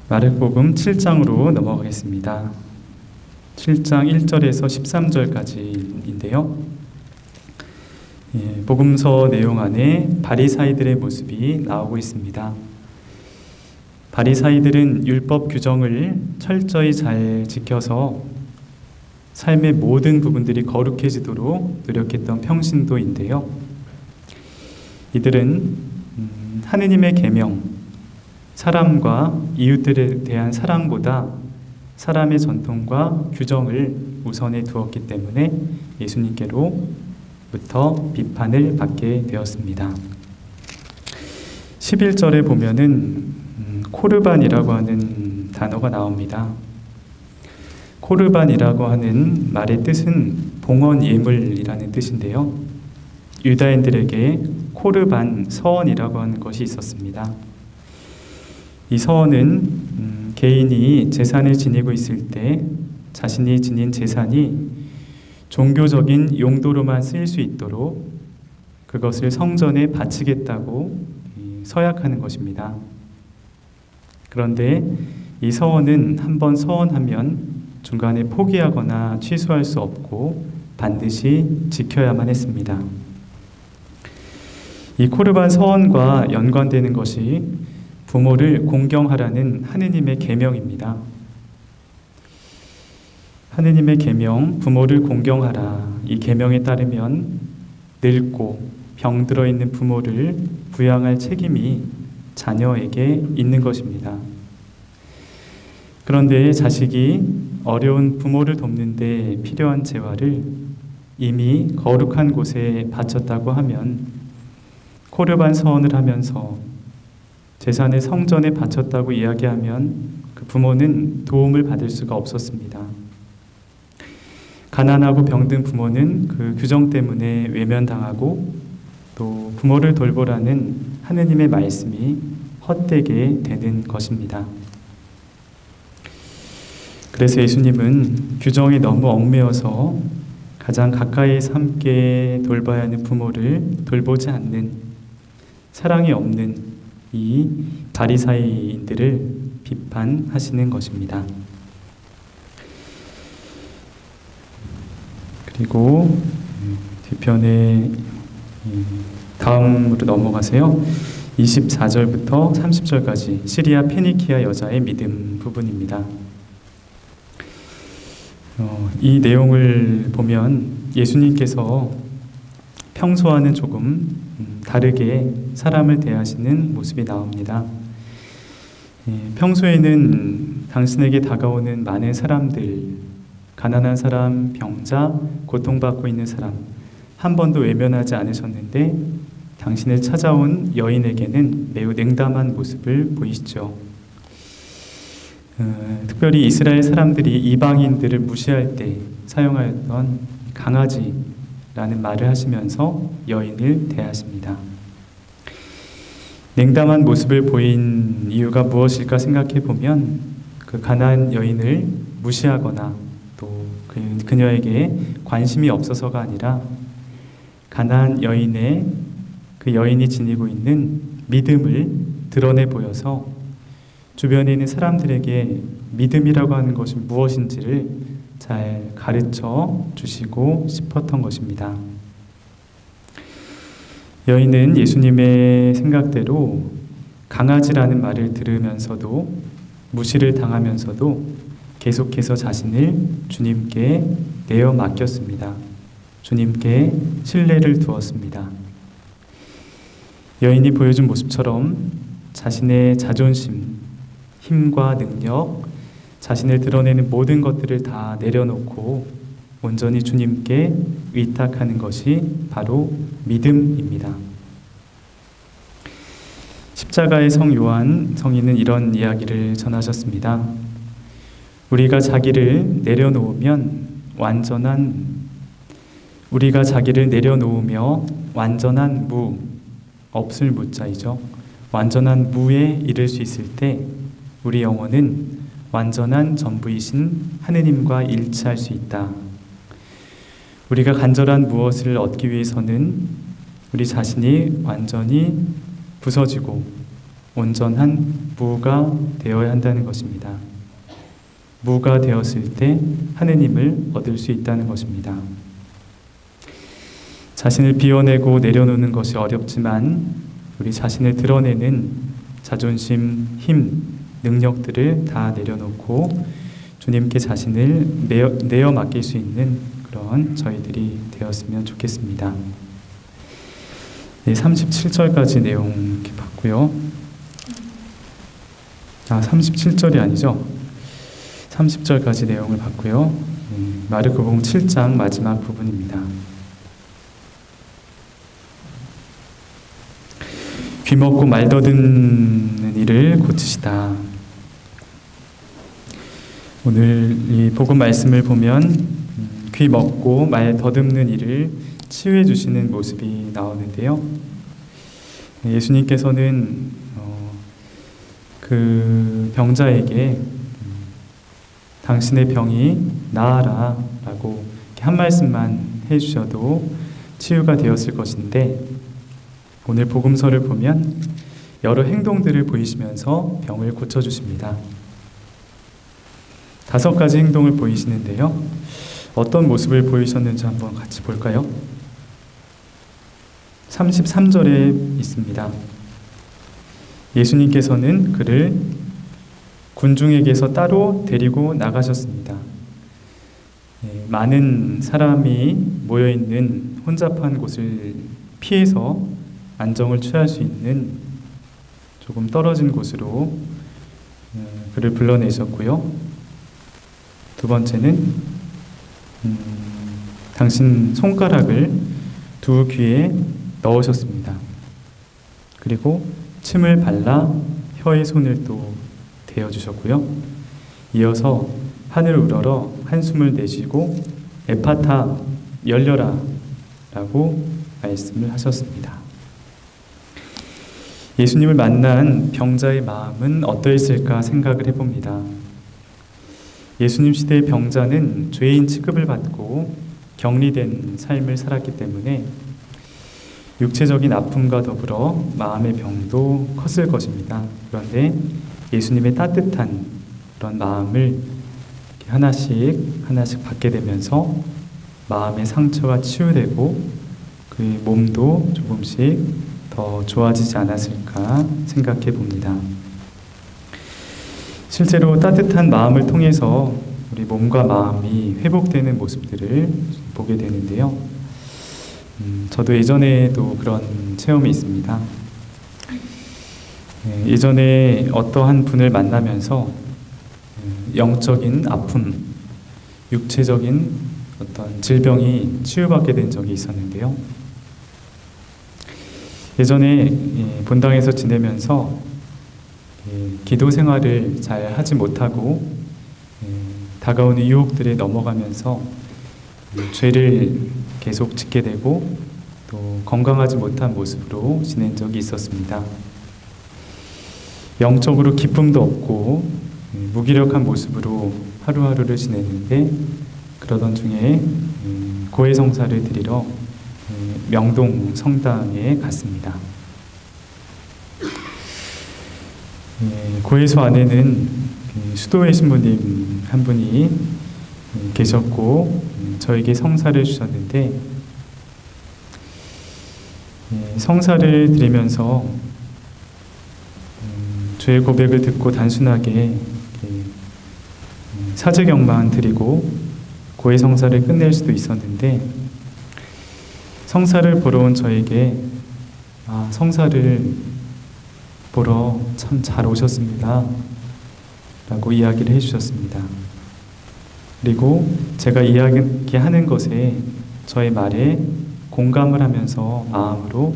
마르코복음 7장으로 넘어가겠습니다. 7장 1절에서 13절까지인데요. 복음서 내용 안에 바리사이들의 모습이 나오고 있습니다. 바리사이들은 율법 규정을 철저히 잘 지켜서 삶의 모든 부분들이 거룩해지도록 노력했던 평신도인데요. 이들은 하느님의 계명, 사람과 이웃들에 대한 사랑보다 사람의 전통과 규정을 우선에 두었기 때문에 예수님께로부터 비판을 받게 되었습니다. 11절에 보면은 코르반이라고 하는 단어가 나옵니다. 코르반이라고 하는 말의 뜻은 봉헌 예물이라는 뜻인데요. 유다인들에게 코르반 서원이라고 하는 것이 있었습니다. 이 서원은 개인이 재산을 지니고 있을 때 자신이 지닌 재산이 종교적인 용도로만 쓰일 수 있도록 그것을 성전에 바치겠다고 서약하는 것입니다. 그런데 이 서원은 한번 서원하면 중간에 포기하거나 취소할 수 없고 반드시 지켜야만 했습니다. 이 코르반 서원과 연관되는 것이 부모를 공경하라는 하느님의 계명입니다. 하느님의 계명, 부모를 공경하라. 이 계명에 따르면 늙고 병들어 있는 부모를 부양할 책임이 자녀에게 있는 것입니다. 그런데 자식이 어려운 부모를 돕는 데 필요한 재화를 이미 거룩한 곳에 바쳤다고 하면 코르반 서원을 하면서 재산을 성전에 바쳤다고 이야기하면 그 부모는 도움을 받을 수가 없었습니다. 가난하고 병든 부모는 그 규정 때문에 외면당하고 또 부모를 돌보라는 하느님의 말씀이 헛되게 되는 것입니다. 그래서 예수님은 규정에 너무 얽매여서 가장 가까이에서 함께 돌봐야 하는 부모를 돌보지 않는, 사랑이 없는 이 바리사이인들을 비판하시는 것입니다. 그리고 뒤편에 다음으로 넘어가세요. 24절부터 30절까지 시리아 페니키아 여자의 믿음 부분입니다. 이 내용을 보면 예수님께서 평소와는 조금 다르게 사람을 대하시는 모습이 나옵니다. 평소에는 당신에게 다가오는 많은 사람들, 가난한 사람, 병자, 고통받고 있는 사람 한 번도 외면하지 않으셨는데 당신을 찾아온 여인에게는 매우 냉담한 모습을 보이시죠. 특별히 이스라엘 사람들이 이방인들을 무시할 때 사용하였던 강아지라는 말을 하시면서 여인을 대하십니다. 냉담한 모습을 보인 이유가 무엇일까 생각해 보면 그 가난한 여인을 무시하거나 또 그녀에게 관심이 없어서가 아니라 가난한 여인의 그 여인이 지니고 있는 믿음을 드러내 보여서 주변에 있는 사람들에게 믿음이라고 하는 것이 무엇인지를 잘 가르쳐 주시고 싶었던 것입니다. 여인은 예수님의 생각대로 강아지라는 말을 들으면서도 무시를 당하면서도 계속해서 자신을 주님께 내어 맡겼습니다. 주님께 신뢰를 두었습니다. 여인이 보여준 모습처럼 자신의 자존심, 힘과 능력, 자신을 드러내는 모든 것들을 다 내려놓고 온전히 주님께 의탁하는 것이 바로 믿음입니다. 십자가의 성 요한 성인은 이런 이야기를 전하셨습니다. 우리가 자기를 내려놓으며 완전한 무, 없을 무자이죠. 완전한 무에 이를 수 있을 때 우리 영혼은 완전한 전부이신 하느님과 일치할 수 있다. 우리가 간절한 무엇을 얻기 위해서는 우리 자신이 완전히 부서지고 온전한 무가 되어야 한다는 것입니다. 무가 되었을 때 하느님을 얻을 수 있다는 것입니다. 자신을 비워내고 내려놓는 것이 어렵지만 우리 자신을 드러내는 자존심, 힘, 능력들을 다 내려놓고 주님께 자신을 내어 맡길 수 있는 그런 저희들이 되었으면 좋겠습니다. 네, 37절까지 내용 이렇게 봤고요. 37절이 아니죠. 30절까지 내용을 봤고요. 마르코복음 7장 마지막 부분입니다. 귀먹고 말 더듬는 일을 고치시다. 오늘 이 복음 말씀을 보면 귀먹고 말 더듬는 일을 치유해 주시는 모습이 나오는데요. 예수님께서는 그 병자에게 당신의 병이 나아라 라고 한 말씀만 해주셔도 치유가 되었을 것인데 오늘 복음서를 보면 여러 행동들을 보이시면서 병을 고쳐주십니다. 5가지 행동을 보이시는데요. 어떤 모습을 보이셨는지 한번 같이 볼까요? 33절에 있습니다. 예수님께서는 그를 군중에게서 따로 데리고 나가셨습니다. 많은 사람이 모여있는 혼잡한 곳을 피해서 안정을 취할 수 있는 조금 떨어진 곳으로 그를 불러내셨고요. 두 번째는 당신 손가락을 두 귀에 넣으셨습니다. 그리고 침을 발라 혀에 손을 또 대어주셨고요. 이어서 하늘을 우러러 한숨을 내쉬고 에파타 열려라 라고 말씀을 하셨습니다. 예수님을 만난 병자의 마음은 어떠했을까 생각을 해봅니다. 예수님 시대의 병자는 죄인 취급을 받고 격리된 삶을 살았기 때문에 육체적인 아픔과 더불어 마음의 병도 컸을 것입니다. 그런데 예수님의 따뜻한 그런 마음을 하나씩 받게 되면서 마음의 상처가 치유되고 그의 몸도 조금씩 더 좋아지지 않았을까 생각해 봅니다. 실제로 따뜻한 마음을 통해서 우리 몸과 마음이 회복되는 모습들을 보게 되는데요. 저도 예전에도 그런 체험이 있습니다. 예전에 어떠한 분을 만나면서 영적인 아픔, 육체적인 어떤 질병이 치유받게 된 적이 있었는데요. 예전에 본당에서 지내면서 기도 생활을 잘 하지 못하고 다가오는 유혹들에 넘어가면서 죄를 계속 짓게 되고 또 건강하지 못한 모습으로 지낸 적이 있었습니다. 영적으로 기쁨도 없고 무기력한 모습으로 하루하루를 지냈는데 그러던 중에 고해성사를 드리러 명동 성당에 갔습니다. 고해소 안에는 수도회 신부님 한 분이 계셨고 저에게 성사를 주셨는데 성사를 드리면서 죄의 고백을 듣고 단순하게 사제경만 드리고 고해 성사를 끝낼 수도 있었는데 성사를 보러 온 저에게 성사를 보러 참 잘 오셨습니다 라고 이야기를 해주셨습니다. 그리고 제가 이야기하는 것에 저의 말에 공감을 하면서 마음으로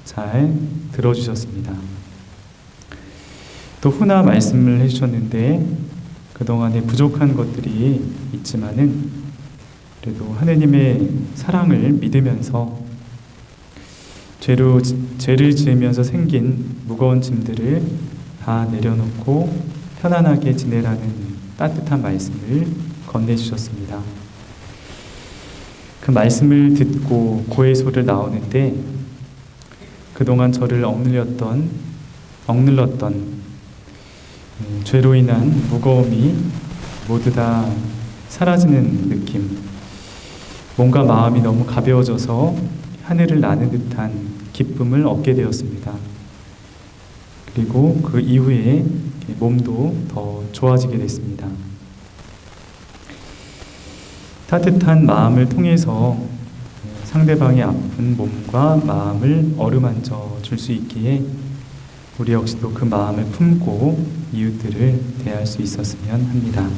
잘 들어주셨습니다. 또 후나 말씀을 해주셨는데 그동안에 부족한 것들이 있지만은 그래도 하느님의 사랑을 믿으면서 죄를 지으면서 생긴 무거운 짐들을 다 내려놓고 편안하게 지내라는 따뜻한 말씀을 건네주셨습니다. 그 말씀을 듣고 고해소를 나오는데 그동안 저를 억눌렀던 죄로 인한 무거움이 모두 다 사라지는 느낌, 뭔가 마음이 너무 가벼워져서 하늘을 나는 듯한 기쁨을 얻게 되었습니다. 그리고 그 이후에 몸도 더 좋아지게 됐습니다. 따뜻한 마음을 통해서 상대방의 아픈 몸과 마음을 어루만져 줄 수 있기에 우리 역시도 그 마음을 품고 이웃들을 대할 수 있었으면 합니다.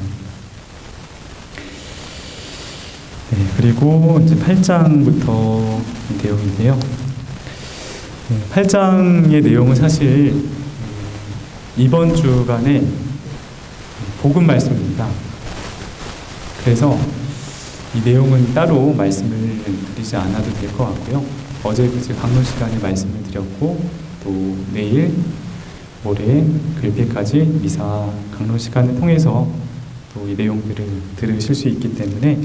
네, 그리고 이제 8장부터 내용인데요. 8장의 내용은 사실 이번 주간의 복음 말씀입니다. 그래서 이 내용은 따로 말씀을 드리지 않아도 될 것 같고요. 어제 강론 시간에 말씀을 드렸고 또 내일, 모레, 글피까지 미사 강론 시간을 통해서 또 이 내용들을 들으실 수 있기 때문에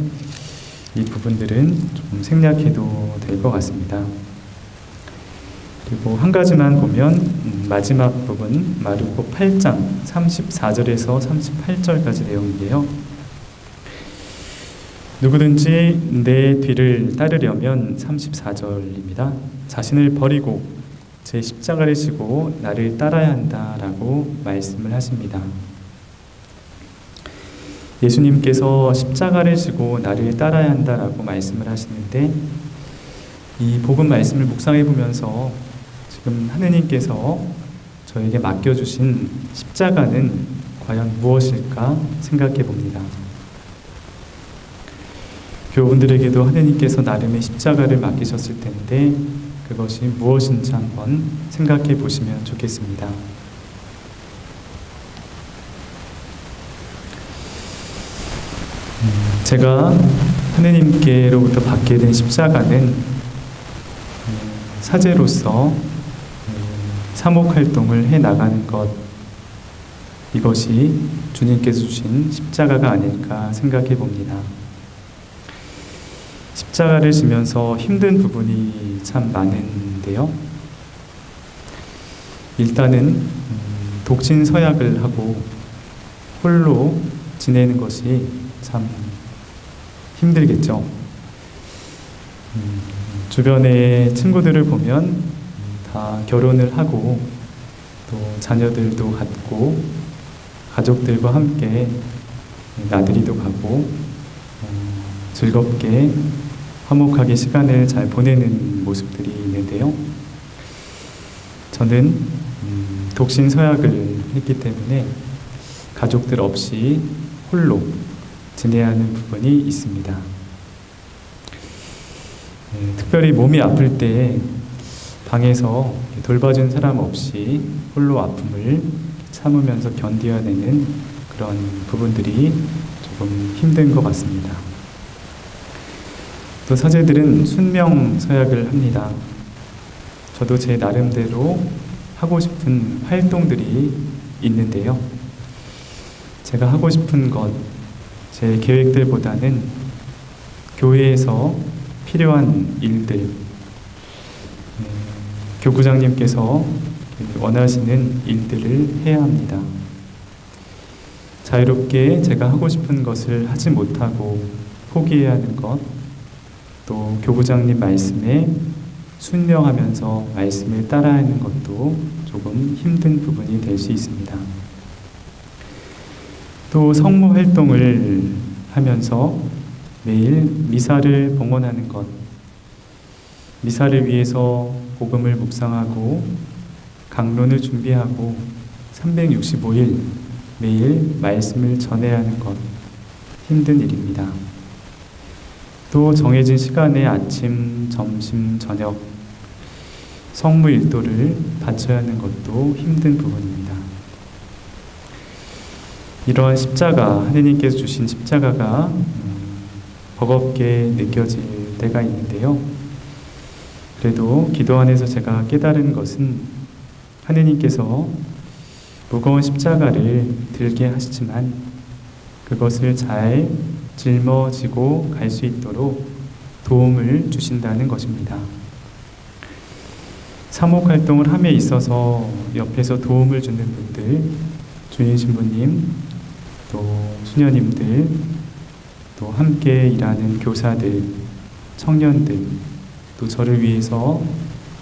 이 부분들은 조금 생략해도 될 것 같습니다. 그리고 한 가지만 보면 마지막 부분 마르코 8장 34절에서 38절까지 내용인데요. 누구든지 내 뒤를 따르려면 34절입니다. 자신을 버리고 제 십자가를 지고 나를 따라야 한다라고 말씀을 하십니다. 예수님께서 십자가를 지고 나를 따라야 한다라고 말씀을 하시는데 이 복음 말씀을 묵상해 보면서 지금 하느님께서 저에게 맡겨주신 십자가는 과연 무엇일까 생각해 봅니다. 교우분들에게도 하느님께서 나름의 십자가를 맡기셨을 텐데 그것이 무엇인지 한번 생각해 보시면 좋겠습니다. 제가 하느님께로부터 받게 된 십자가는 사제로서 사목활동을 해나가는 것, 이것이 주님께서 주신 십자가가 아닐까 생각해 봅니다. 십자가를 지면서 힘든 부분이 참 많은데요. 일단은 독신서약을 하고 홀로 지내는 것이 참 힘들겠죠. 주변의 친구들을 보면 다 결혼을 하고 또 자녀들도 갖고 가족들과 함께 나들이도 가고 즐겁게 화목하게 시간을 잘 보내는 모습들이 있는데요. 저는 독신 서약을 했기 때문에 가족들 없이 홀로 지내야 하는 부분이 있습니다. 특별히 몸이 아플 때 방에서 돌봐준 사람 없이 홀로 아픔을 참으면서 견뎌내는 그런 부분들이 조금 힘든 것 같습니다. 또 사제들은 순명 서약을 합니다. 저도 제 나름대로 하고 싶은 활동들이 있는데요. 제가 하고 싶은 것, 제 계획들보다는 교회에서 필요한 일들, 교구장님께서 원하시는 일들을 해야 합니다. 자유롭게 제가 하고 싶은 것을 하지 못하고 포기해야 하는 것, 또 교구장님 말씀에 순명하면서 말씀을 따라하는 것도 조금 힘든 부분이 될 수 있습니다. 또 성모 활동을 하면서 매일 미사를 봉헌하는 것, 미사를 위해서 복음을 묵상하고 강론을 준비하고 365일 매일 말씀을 전해야 하는 것, 힘든 일입니다. 또 정해진 시간에 아침, 점심, 저녁 성무 일도를 바쳐야 하는 것도 힘든 부분입니다. 이러한 십자가, 하느님께서 주신 십자가가 버겁게 느껴질 때가 있는데요. 그래도 기도 안에서 제가 깨달은 것은 하느님께서 무거운 십자가를 들게 하시지만 그것을 잘 짊어지고 갈 수 있도록 도움을 주신다는 것입니다. 사목 활동을 함에 있어서 옆에서 도움을 주는 분들, 주인 신부님, 또 수녀님들, 또 함께 일하는 교사들, 청년들, 또 저를 위해서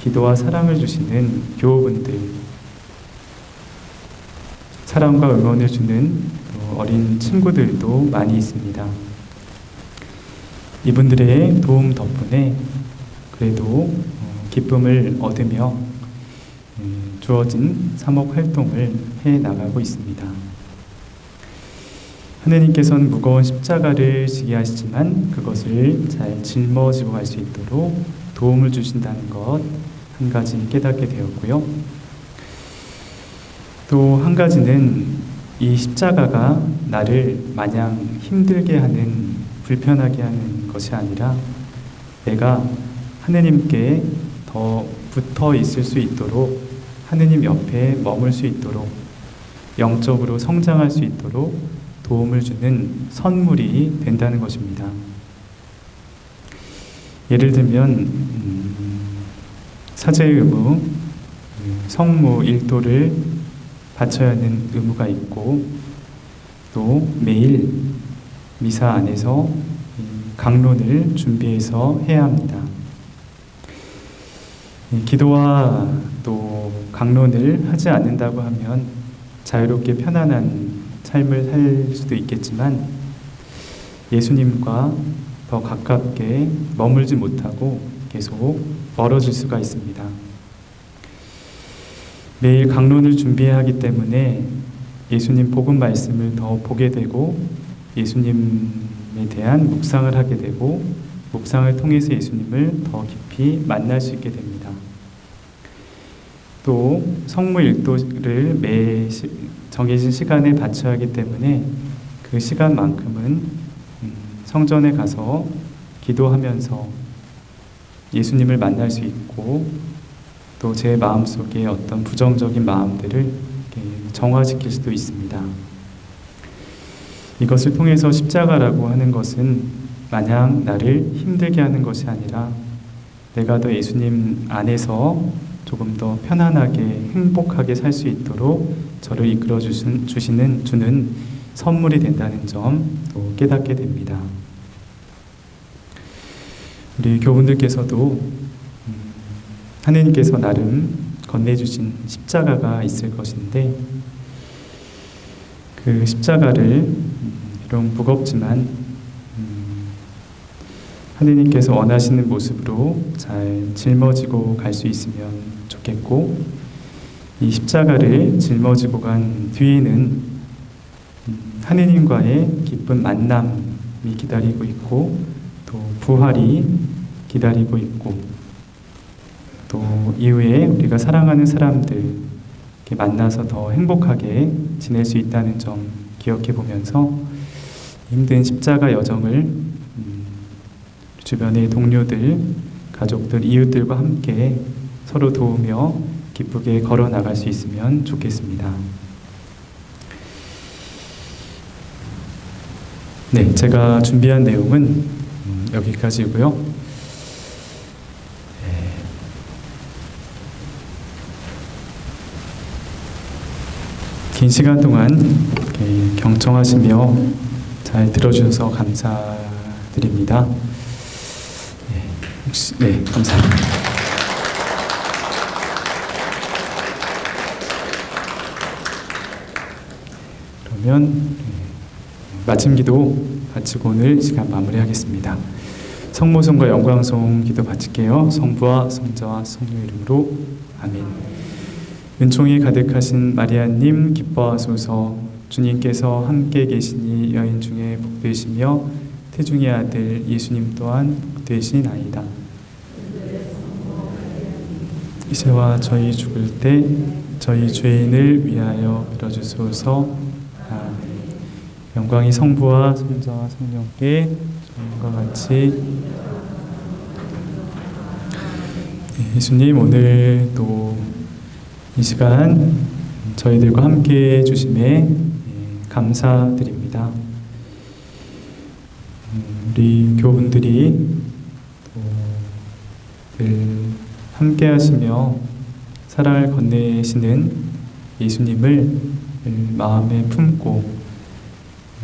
기도와 사랑을 주시는 교우분들, 사랑과 응원을 주는 어린 친구들도 많이 있습니다. 이분들의 도움 덕분에 그래도 기쁨을 얻으며 주어진 사목 활동을 해 나가고 있습니다. 하느님께서는 무거운 십자가를 지게 하시지만 그것을 잘 짊어지고 갈 수 있도록 도움을 주신다는 것 한 가지 깨닫게 되었고요. 또 한 가지는 이 십자가가 나를 마냥 힘들게 하는, 불편하게 하는 것이 아니라 내가 하느님께 더 붙어 있을 수 있도록, 하느님 옆에 머물 수 있도록, 영적으로 성장할 수 있도록 도움을 주는 선물이 된다는 것입니다. 예를 들면 사제의 의무, 성무 일도를 바쳐야 하는 의무가 있고, 또 매일 미사 안에서 강론을 준비해서 해야 합니다. 기도와 또 강론을 하지 않는다고 하면 자유롭게 편안한 삶을 살 수도 있겠지만 예수님과 더 가깝게 머물지 못하고 계속 멀어질 수가 있습니다. 매일 강론을 준비해야 하기 때문에 예수님 복음 말씀을 더 보게 되고 예수님에 대한 묵상을 하게 되고 묵상을 통해서 예수님을 더 깊이 만날 수 있게 됩니다. 또 성무 일도를 매 정해진 시간에 바쳐야 하기 때문에 그 시간만큼은 성전에 가서 기도하면서 예수님을 만날 수 있고 또 제 마음속에 어떤 부정적인 마음들을 정화시킬 수도 있습니다. 이것을 통해서 십자가라고 하는 것은 마냥 나를 힘들게 하는 것이 아니라 내가 더 예수님 안에서 조금 더 편안하게 행복하게 살 수 있도록 저를 이끌어 주는 선물이 된다는 점 또 깨닫게 됩니다. 우리 교분들께서도 하느님께서 나름 건네주신 십자가가 있을 것인데 그 십자가를 비록 무겁지만 하느님께서 원하시는 모습으로 잘 짊어지고 갈 수 있으면 좋겠고 이 십자가를 짊어지고 간 뒤에는 하느님과의 기쁜 만남이 기다리고 있고 또 부활이 기다리고 있고 또 이후에 우리가 사랑하는 사람들 만나서 더 행복하게 지낼 수 있다는 점 기억해 보면서 힘든 십자가 여정을 주변의 동료들, 가족들, 이웃들과 함께 서로 도우며 기쁘게 걸어 나갈 수 있으면 좋겠습니다. 네, 제가 준비한 내용은 여기까지고요. 긴 시간 동안 경청하시며 잘 들어주셔서 감사드립니다. 네, 감사합니다. 그러면 마침 기도 바치고 오늘 시간 마무리하겠습니다. 성모송과 영광송 기도 바칠게요. 성부와 성자와 성령 이름으로 아멘. 은총이 가득하신 마리아님 기뻐하소서. 주님께서 함께 계시니 여인 중에 복되시며 태중의 아들 예수님 또한 복되시나이다. 이제와 저희 죽을 때 저희 죄인을 위하여 빌어주소서. 아멘. 영광이 성부와 성자와 성령께 전과 같이. 예수님 오늘 또 이 시간 저희들과 함께 해주심에 감사드립니다. 우리 교우분들이 늘 함께 하시며 사랑을 건네시는 예수님을 마음에 품고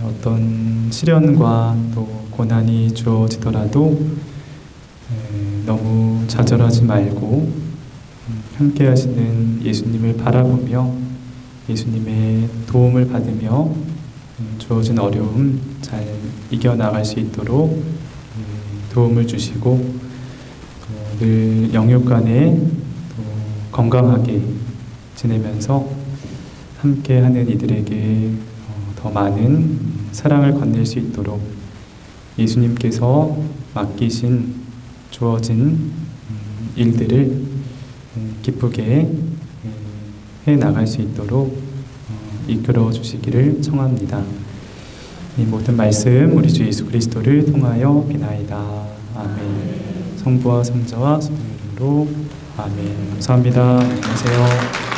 어떤 시련과 또 고난이 주어지더라도 너무 좌절하지 말고 함께 하시는 예수님을 바라보며 예수님의 도움을 받으며 주어진 어려움 잘 이겨나갈 수 있도록 도움을 주시고 늘 영육간에 건강하게 지내면서 함께하는 이들에게 더 많은 사랑을 건넬 수 있도록 예수님께서 맡기신 주어진 일들을 기쁘게 해 나갈 수 있도록 이끌어 주시기를 청합니다. 이 모든 말씀 우리 주 예수 그리스도를 통하여 비나이다. 아멘. 성부와 성자와 성령 이름으로 아멘. 감사합니다. 안녕히 계세요.